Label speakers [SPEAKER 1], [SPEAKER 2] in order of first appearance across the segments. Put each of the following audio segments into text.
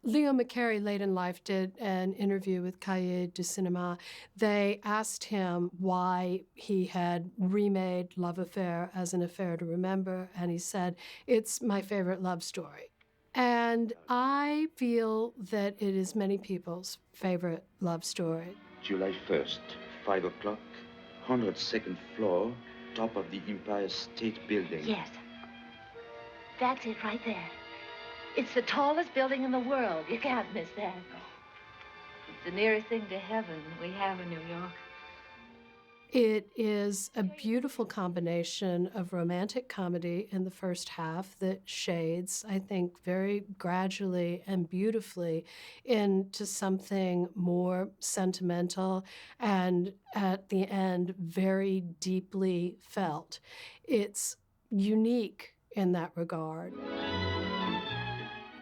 [SPEAKER 1] Leo McCarey, late in life, did an interview with Cahiers du Cinéma. They asked him why he had remade Love Affair as an affair to remember, and he said, "It's my favorite love story." And I feel that it is many people's favorite love story.
[SPEAKER 2] July 1st, 5 o'clock, 102nd floor, top of the Empire State Building.
[SPEAKER 3] Yes. That's it right there. It's the tallest building in the world. You can't miss that. It's the nearest thing to heaven we have in New York.
[SPEAKER 1] It is a beautiful combination of romantic comedy in the first half that shades, I think, very gradually and beautifully into something more sentimental and at the end, very deeply felt. It's unique in that regard.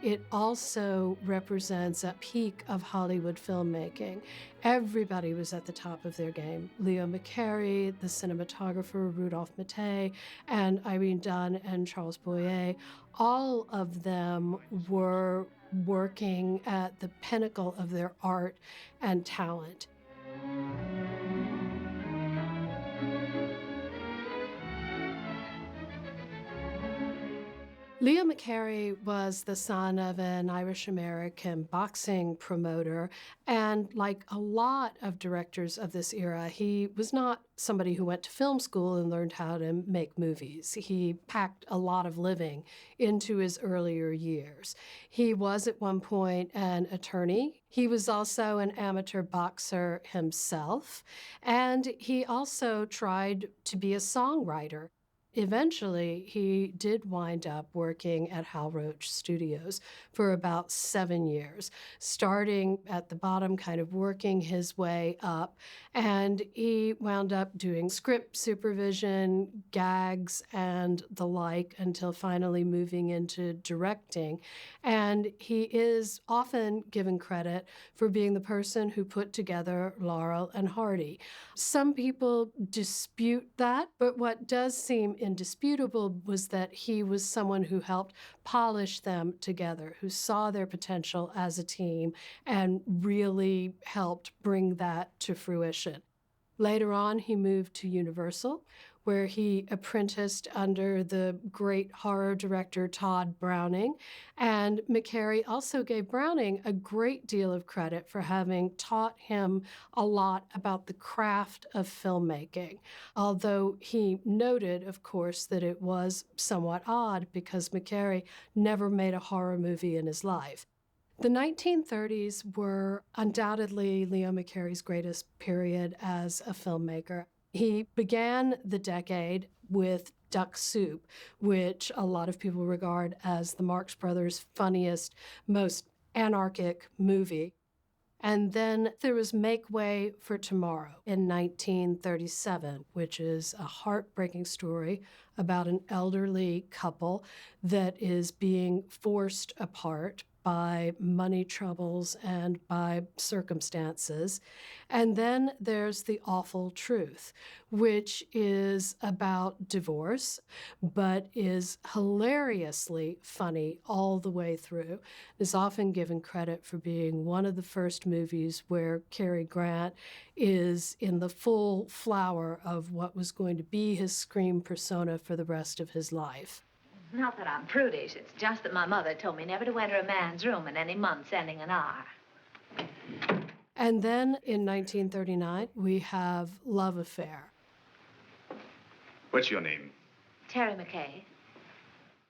[SPEAKER 1] It also represents a peak of Hollywood filmmaking. Everybody was at the top of their game. Leo McCarey, the cinematographer Rudolph Mattei, and Irene Dunne and Charles Boyer, all of them were working at the pinnacle of their art and talent. Leo McCarey was the son of an Irish-American boxing promoter, and like a lot of directors of this era, he was not somebody who went to film school and learned how to make movies. He packed a lot of living into his earlier years. He was at one point an attorney. He was also an amateur boxer himself, and he also tried to be a songwriter. Eventually, he did wind up working at Hal Roach Studios for about 7 years, starting at the bottom, kind of working his way up. And he wound up doing script supervision, gags, and the like until finally moving into directing. And he is often given credit for being the person who put together Laurel and Hardy. Some people dispute that, but what does seem indisputable was that he was someone who helped polish them together, who saw their potential as a team and really helped bring that to fruition. Later on, he moved to Universal, where he apprenticed under the great horror director Todd Browning. And McCarey also gave Browning a great deal of credit for having taught him a lot about the craft of filmmaking, although he noted, of course, that it was somewhat odd because McCarey never made a horror movie in his life. The 1930s were undoubtedly Leo McCarey's greatest period as a filmmaker. He began the decade with Duck Soup, which a lot of people regard as the Marx Brothers' funniest, most anarchic movie. And then there was Make Way for Tomorrow in 1937, which is a heartbreaking story about an elderly couple that is being forced apart by money troubles and by circumstances. And then there's The Awful Truth, which is about divorce, but is hilariously funny all the way through. Is often given credit for being one of the first movies where Cary Grant is in the full flower of what was going to be his screen persona for the rest of his life.
[SPEAKER 3] Not that I'm prudish. It's just that my mother told me never to enter a man's room in any month ending in R.
[SPEAKER 1] And then in 1939, we have Love Affair.
[SPEAKER 4] What's your name?
[SPEAKER 3] Terry McKay.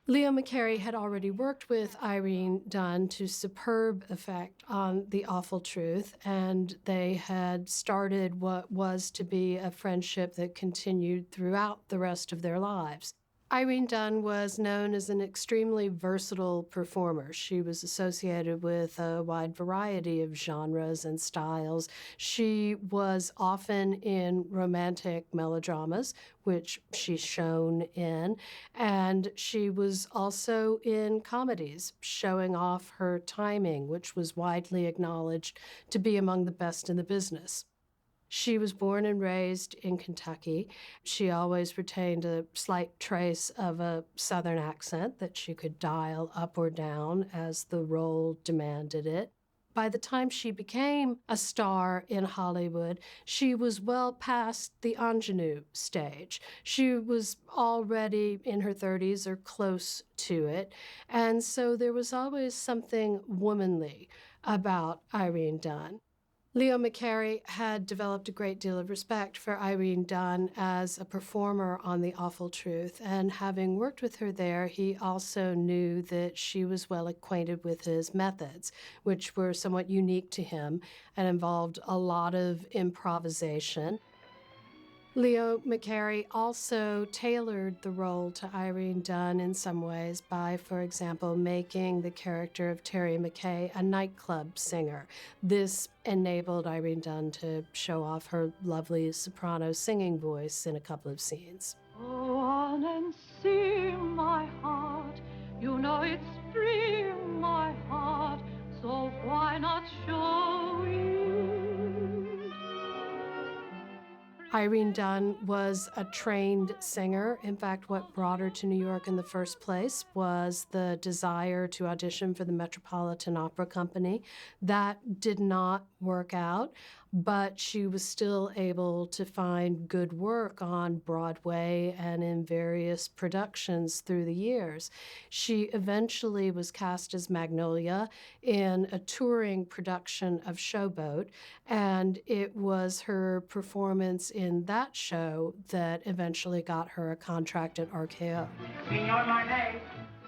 [SPEAKER 1] Leo McCarey had already worked with Irene Dunne to superb effect on The Awful Truth, and they had started what was to be a friendship that continued throughout the rest of their lives. Irene Dunne was known as an extremely versatile performer. She was associated with a wide variety of genres and styles. She was often in romantic melodramas, which she's shown in, and she was also in comedies, showing off her timing, which was widely acknowledged to be among the best in the business. She was born and raised in Kentucky. She always retained a slight trace of a Southern accent that she could dial up or down as the role demanded it. By the time she became a star in Hollywood, she was well past the ingenue stage. She was already in her 30s or close to it. And so there was always something womanly about Irene Dunne. Leo McCarey had developed a great deal of respect for Irene Dunne as a performer on The Awful Truth, and having worked with her there, he also knew that she was well acquainted with his methods, which were somewhat unique to him and involved a lot of improvisation. Leo McCarey also tailored the role to Irene Dunne in some ways by, for example, making the character of Terry McKay a nightclub singer. This enabled Irene Dunne to show off her lovely soprano singing voice in a couple of scenes.
[SPEAKER 5] Go on and sing, my heart. You know it's free, my heart. So why not show it?
[SPEAKER 1] Irene Dunne was a trained singer. In fact, what brought her to New York in the first place was the desire to audition for the Metropolitan Opera Company. That did not work out, but she was still able to find good work on Broadway and in various productions through the years. She eventually was cast as Magnolia in a touring production of Showboat, and it was her performance in that show that eventually got her a contract at RKO.
[SPEAKER 5] Senor Marnet.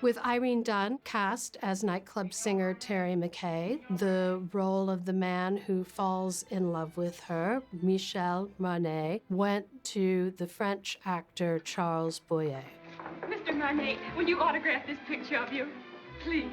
[SPEAKER 1] With Irene Dunne cast as nightclub singer Terry McKay, the role of the man who falls in love with her, Michel Marnet, went to the French actor Charles Boyer.
[SPEAKER 5] Mr. Marnet, will you autograph this picture of you? Please.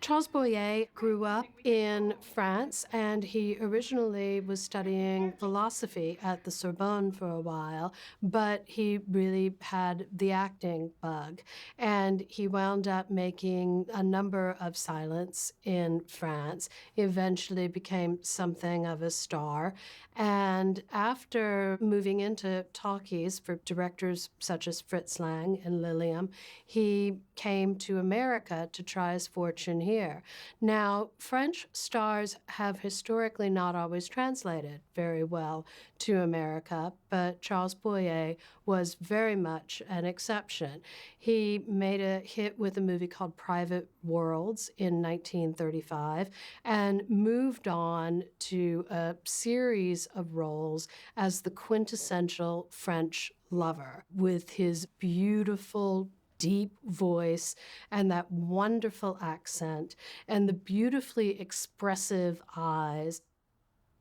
[SPEAKER 1] Charles Boyer grew up in France, and he originally was studying philosophy at the Sorbonne for a while, but he really had the acting bug, and he wound up making a number of silents in France. He eventually became something of a star, and after moving into talkies for directors such as Fritz Lang and Lilium, he came to America to try his fortune here. Now, French stars have historically not always translated very well to America, but Charles Boyer was very much an exception. He made a hit with a movie called Private Worlds in 1935 and moved on to a series of roles as the quintessential French lover with his beautiful, deep voice and that wonderful accent and the beautifully expressive eyes.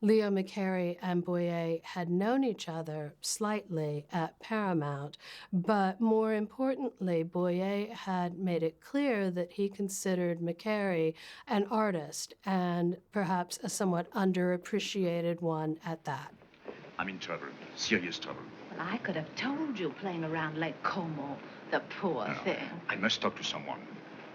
[SPEAKER 1] Leo McCarey and Boyer had known each other slightly at Paramount, but more importantly, Boyer had made it clear that he considered McCarey an artist and perhaps a somewhat underappreciated one at that.
[SPEAKER 4] I'm in trouble, serious trouble.
[SPEAKER 3] Well, I could have told you playing around Lake Como, the poor
[SPEAKER 4] No,
[SPEAKER 3] thing.
[SPEAKER 4] I must talk to someone.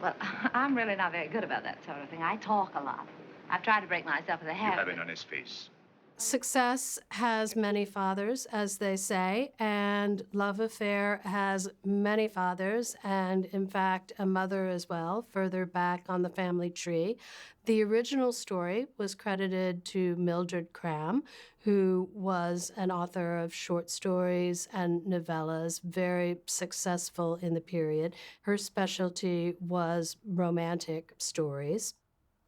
[SPEAKER 3] Well, I'm really not very good about that sort of thing. I talk a lot. I've tried to break myself of the
[SPEAKER 4] You
[SPEAKER 3] habit.
[SPEAKER 4] have an honest face.
[SPEAKER 1] Success has many fathers, as they say, and Love Affair has many fathers, and in fact, a mother as well, further back on the family tree. The original story was credited to Mildred Cram, who was an author of short stories and novellas, very successful in the period. Her specialty was romantic stories.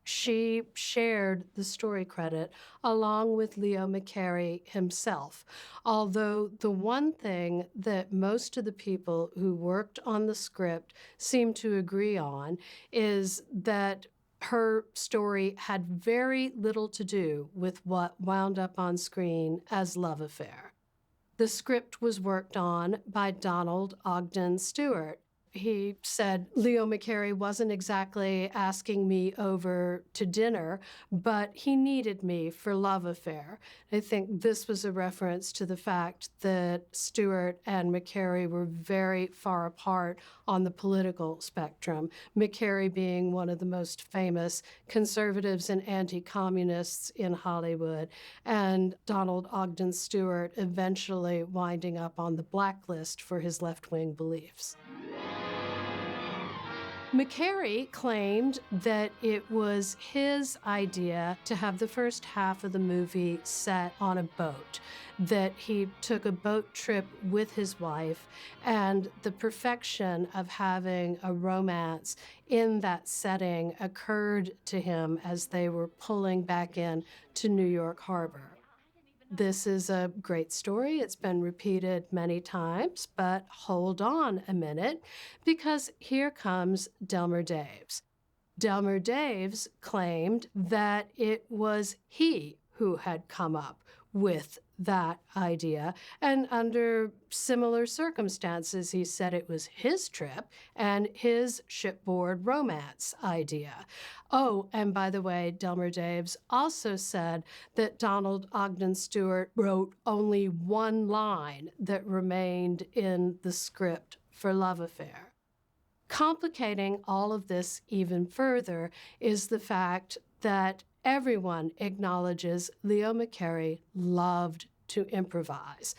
[SPEAKER 1] She shared the story credit along with Leo McCarey himself, although the one thing that most of the people who worked on the script seemed to agree on is that her story had very little to do with what wound up on screen as Love Affair. The script was worked on by Donald Ogden Stewart. he said Leo McCarey wasn't exactly asking me over to dinner, but he needed me for Love Affair. I think this was a reference to the fact that Stewart and McCarey were very far apart on the political spectrum, McCarey being one of the most famous conservatives and anti-communists in Hollywood, and Donald Ogden Stewart eventually winding up on the blacklist for his left-wing beliefs. McCarey claimed that it was his idea to have the first half of the movie set on a boat, that he took a boat trip with his wife, and the perfection of having a romance in that setting occurred to him as they were pulling back in to New York Harbor. This is a great story. It's been repeated many times, but hold on a minute, because here comes Delmer Daves. Delmer Daves claimed that it was he who had come up with that idea, and under similar circumstances, he said it was his trip and his shipboard romance idea. Oh, and by the way, Delmer Daves also said that Donald Ogden Stewart wrote only one line that remained in the script for Love Affair. Complicating all of this even further is the fact that everyone acknowledges Leo McCarey loved to improvise.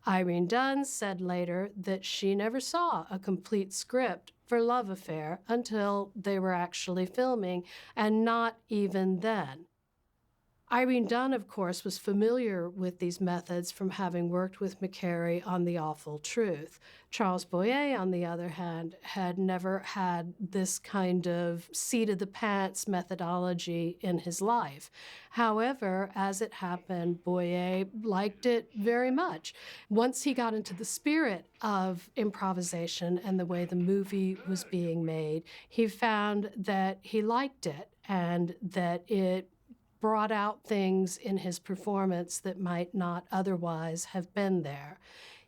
[SPEAKER 1] Irene Dunne said later that she never saw a complete script for Love Affair until they were actually filming, and not even then. Irene Dunne, of course, was familiar with these methods from having worked with McCarey on The Awful Truth. Charles Boyer, on the other hand, had never had this kind of seat-of-the-pants methodology in his life. However, as it happened, Boyer liked it very much. Once he got into the spirit of improvisation and the way the movie was being made, he found that he liked it and that it brought out things in his performance that might not otherwise have been there.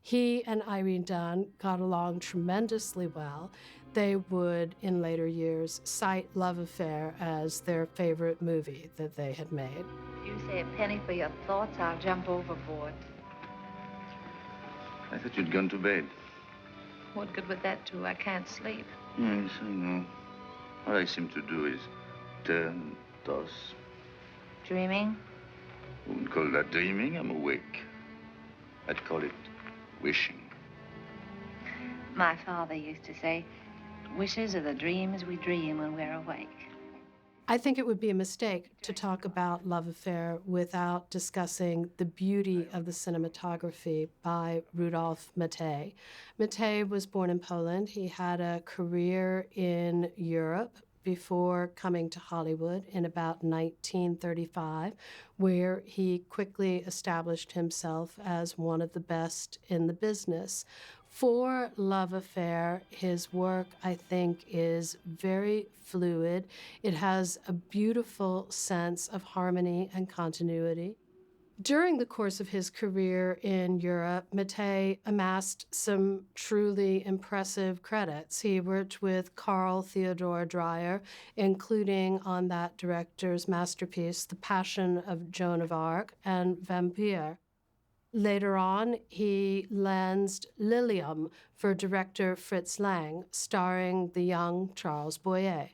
[SPEAKER 1] He and Irene Dunne got along tremendously well. They would, in later years, cite Love Affair as their favorite movie that they had made.
[SPEAKER 3] If you say a penny for your thoughts, I'll jump overboard.
[SPEAKER 2] I thought you'd gone to bed.
[SPEAKER 3] What good would that do? I can't sleep.
[SPEAKER 2] Yes, I know. All I seem to do is turn, toss.
[SPEAKER 3] Dreaming?
[SPEAKER 2] I wouldn't call that dreaming. I'm awake. I'd call it wishing.
[SPEAKER 3] My father used to say, wishes are the dreams we dream when we're awake.
[SPEAKER 1] I think it would be a mistake to talk about Love Affair without discussing the beauty of the cinematography by Rudolf Mattei. Mattei was born in Poland. He had a career in Europe before coming to Hollywood in about 1935, where he quickly established himself as one of the best in the business. For Love Affair, his work, I think, is very fluid. It has a beautiful sense of harmony and continuity. During the course of his career in Europe, Mattei amassed some truly impressive credits. He worked with Carl Theodor Dreyer, including on that director's masterpiece, The Passion of Joan of Arc and Vampire. Later on, he lensed Lilium for director Fritz Lang, starring the young Charles Boyer.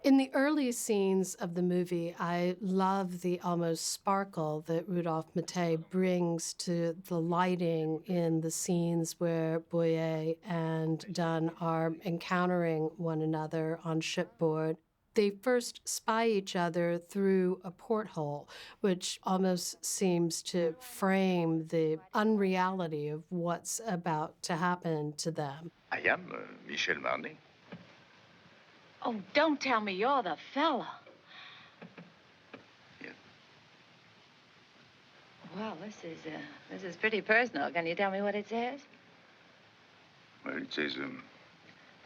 [SPEAKER 1] In the early scenes of the movie, I love the almost sparkle that Rudolf Mattei brings to the lighting in the scenes where Boyer and Dunne are encountering one another on shipboard. They first spy each other through a porthole, which almost seems to frame the unreality of what's about to happen to them.
[SPEAKER 4] I am Michel Marnet.
[SPEAKER 3] Oh, don't tell me you're the fella.
[SPEAKER 4] Yeah.
[SPEAKER 3] Well, this is pretty personal. Can you tell me what it says?
[SPEAKER 4] Well, it says,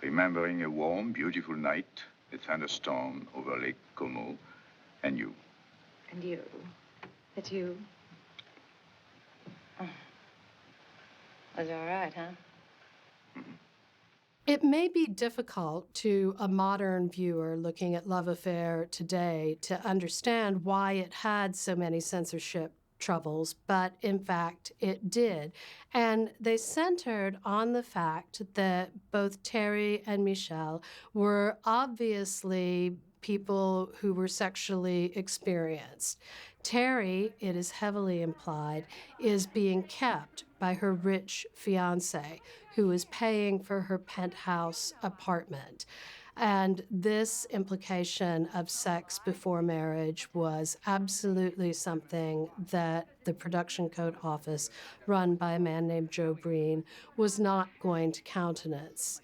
[SPEAKER 4] remembering a warm, beautiful night, a thunderstorm over Lake Como, and you.
[SPEAKER 3] And you. It's you. Oh. Was all right, huh?
[SPEAKER 4] Mm-hmm.
[SPEAKER 1] It may be difficult to a modern viewer looking at Love Affair today to understand why it had so many censorship troubles, but in fact it did. And they centered on the fact that both Terry and Michelle were obviously people who were sexually experienced. Terry, it is heavily implied, is being kept by her rich fiance, who is paying for her penthouse apartment. And this implication of sex before marriage was absolutely something that the production code office, run by a man named Joe Breen, was not going to countenance.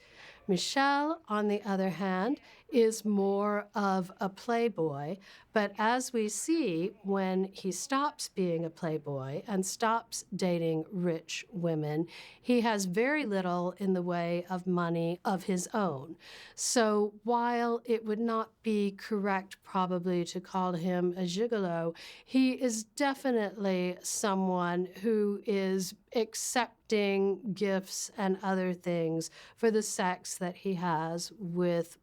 [SPEAKER 1] Michelle, on the other hand, is more of a playboy, but as we see, when he stops being a playboy and stops dating rich women, he has very little in the way of money of his own. So while it would not be correct probably to call him a gigolo, he is definitely someone who is accepting gifts and other things for the sex that he has with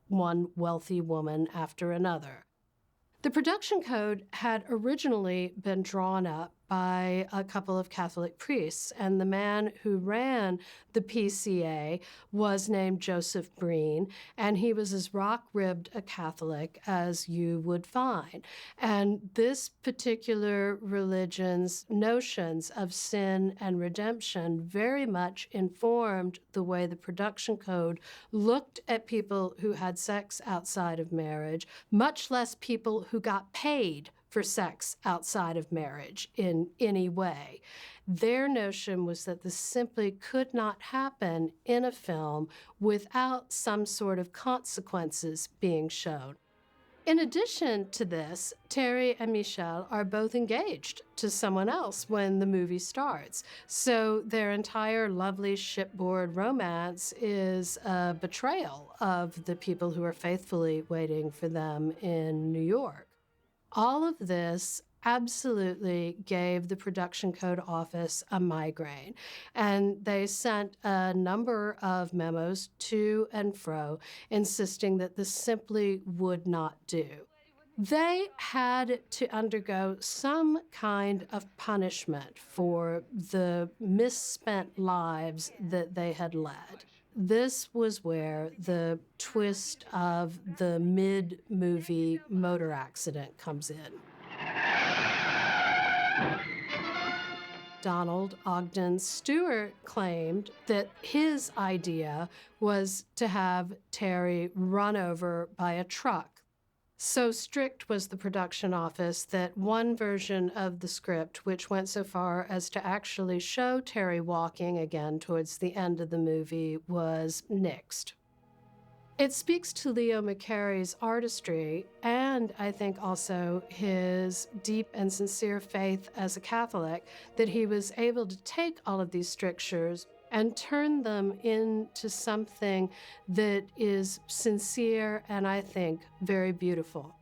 [SPEAKER 1] one wealthy woman after another. The production code had originally been drawn up by a couple of Catholic priests, and the man who ran the PCA was named Joseph Breen, and he was as rock-ribbed a Catholic as you would find. And this particular religion's notions of sin and redemption very much informed the way the production code looked at people who had sex outside of marriage, much less people who got paid for sex outside of marriage in any way. Their notion was that this simply could not happen in a film without some sort of consequences being shown. In addition to this, Terry and Michelle are both engaged to someone else when the movie starts. So their entire lovely shipboard romance is a betrayal of the people who are faithfully waiting for them in New York. All of this absolutely gave the production code office a migraine, and they sent a number of memos to and fro insisting that this simply would not do. They had to undergo some kind of punishment for the misspent lives that they had led. This was where the twist of the mid-movie motor accident comes in. Donald Ogden Stewart claimed that his idea was to have Terry run over by a truck. So strict was the production office that one version of the script, which went so far as to actually show Terry walking again towards the end of the movie, was nixed. It speaks to Leo McCarey's artistry and I think also his deep and sincere faith as a Catholic that he was able to take all of these strictures and turn them into something that is sincere and I think very beautiful.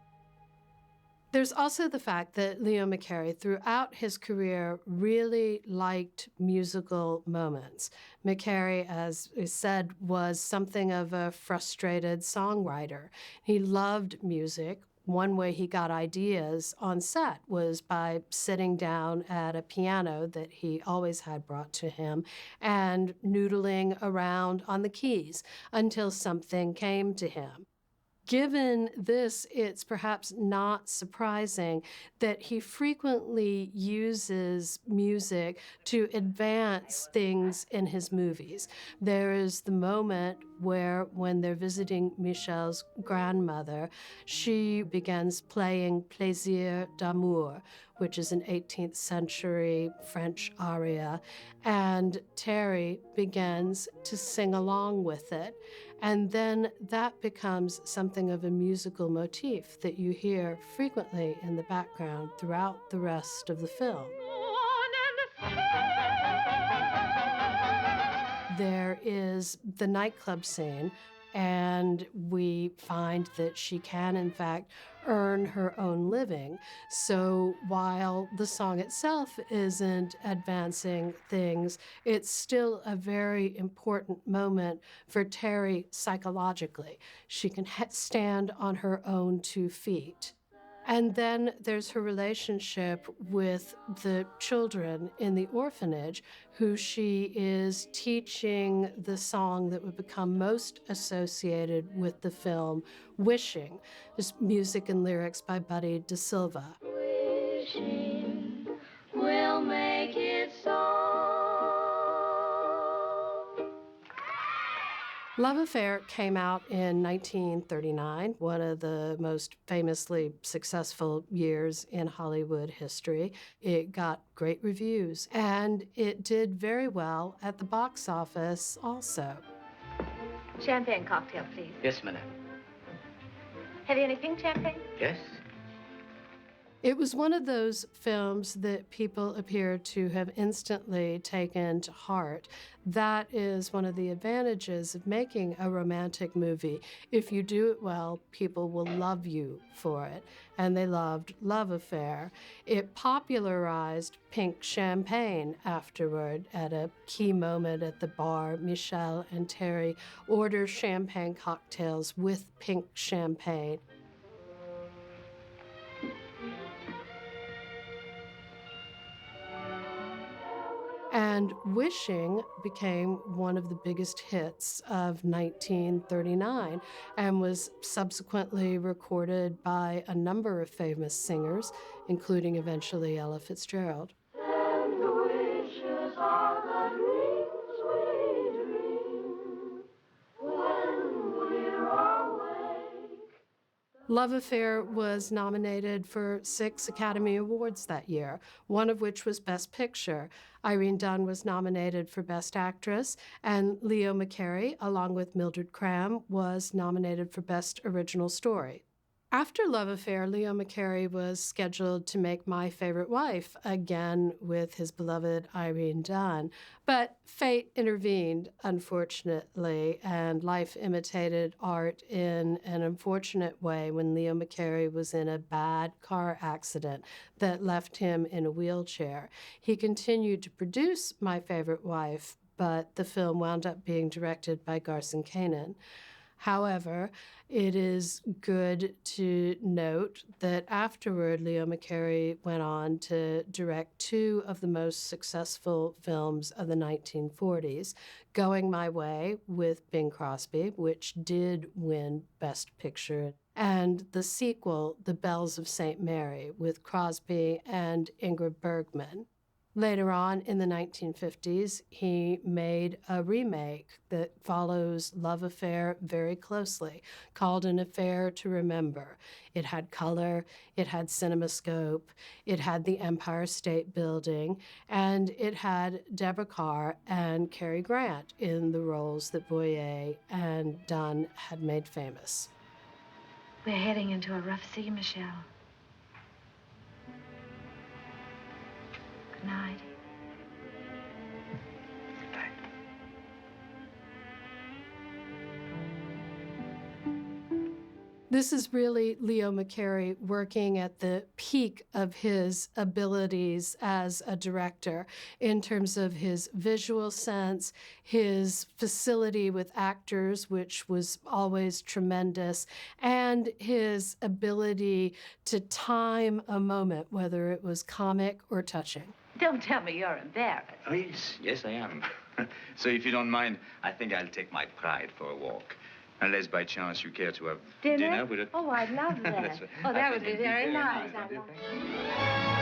[SPEAKER 1] There's also the fact that Leo McCarey, throughout his career, really liked musical moments. McCarey, as is said, was something of a frustrated songwriter. He loved music. One way he got ideas on set was by sitting down at a piano that he always had brought to him and noodling around on the keys until something came to him. Given this, it's perhaps not surprising that he frequently uses music to advance things in his movies. There is the moment where, when they're visiting Michelle's grandmother, she begins playing Plaisir d'amour, which is an 18th century French aria, and Terry begins to sing along with it. And then that becomes something of a musical motif that you hear frequently in the background throughout the rest of the film. There is the nightclub scene, and we find that she can, in fact, earn her own living. So while the song itself isn't advancing things, it's still a very important moment for Terry psychologically. She can stand on her own 2 feet. And then there's her relationship with the children in the orphanage, who she is teaching the song that would become most associated with the film, Wishing. There's music and lyrics by Buddy DeSilva.
[SPEAKER 3] Wishing will make it so.
[SPEAKER 1] Love Affair came out in 1939, one of the most famously successful years in Hollywood history. It got great reviews, and it did very well at the box office also.
[SPEAKER 3] Champagne cocktail, please.
[SPEAKER 6] Yes, madame.
[SPEAKER 3] Have you any pink champagne?
[SPEAKER 6] Yes?
[SPEAKER 1] It was one of those films that people appear to have instantly taken to heart. That is one of the advantages of making a romantic movie. If you do it well, people will love you for it. And they loved Love Affair. It popularized pink champagne afterward. At a key moment at the bar, Michelle and Terry order champagne cocktails with pink champagne. And Wishing became one of the biggest hits of 1939 and was subsequently recorded by a number of famous singers, including eventually Ella Fitzgerald.
[SPEAKER 5] And the wishes are the dreams we dream when we're awake.
[SPEAKER 1] Love Affair was nominated for 6 Academy Awards that year, one of which was Best Picture. Irene Dunne was nominated for Best Actress, and Leo McCarey, along with Mildred Cram, was nominated for Best Original Story. After Love Affair, Leo McCarey was scheduled to make My Favorite Wife, again with his beloved Irene Dunne. But fate intervened, unfortunately, and life imitated art in an unfortunate way when Leo McCarey was in a bad car accident that left him in a wheelchair. He continued to produce My Favorite Wife, but the film wound up being directed by Garson Kanin. However, it is good to note that afterward, Leo McCarey went on to direct 2 of the most successful films of the 1940s, Going My Way with Bing Crosby, which did win Best Picture, and the sequel, The Bells of St. Mary, with Crosby and Ingrid Bergman. Later on in the 1950s, he made a remake that follows Love Affair very closely, called An Affair to Remember. It had color, it had cinemascope, it had the Empire State Building, and it had Deborah Kerr and Cary Grant in the roles that Boyer and Dunne had made famous.
[SPEAKER 3] We're heading into a rough sea, Michelle. Good night.
[SPEAKER 1] This is really Leo McCarey working at the peak of his abilities as a director in terms of his visual sense, his facility with actors, which was always tremendous, and his ability to time a moment, whether it was comic or touching.
[SPEAKER 3] Don't tell me you're embarrassed.
[SPEAKER 6] Oh, yes, I am. So if you don't mind, I think I'll take my pride for a walk. Unless by chance you care to have dinner with a...
[SPEAKER 3] Oh, I'd love that.
[SPEAKER 6] That's right.
[SPEAKER 3] Oh, that
[SPEAKER 6] I
[SPEAKER 3] would
[SPEAKER 6] think
[SPEAKER 3] be
[SPEAKER 6] it'd
[SPEAKER 3] very nice.
[SPEAKER 6] don't
[SPEAKER 3] I'd
[SPEAKER 6] you
[SPEAKER 3] love
[SPEAKER 6] think?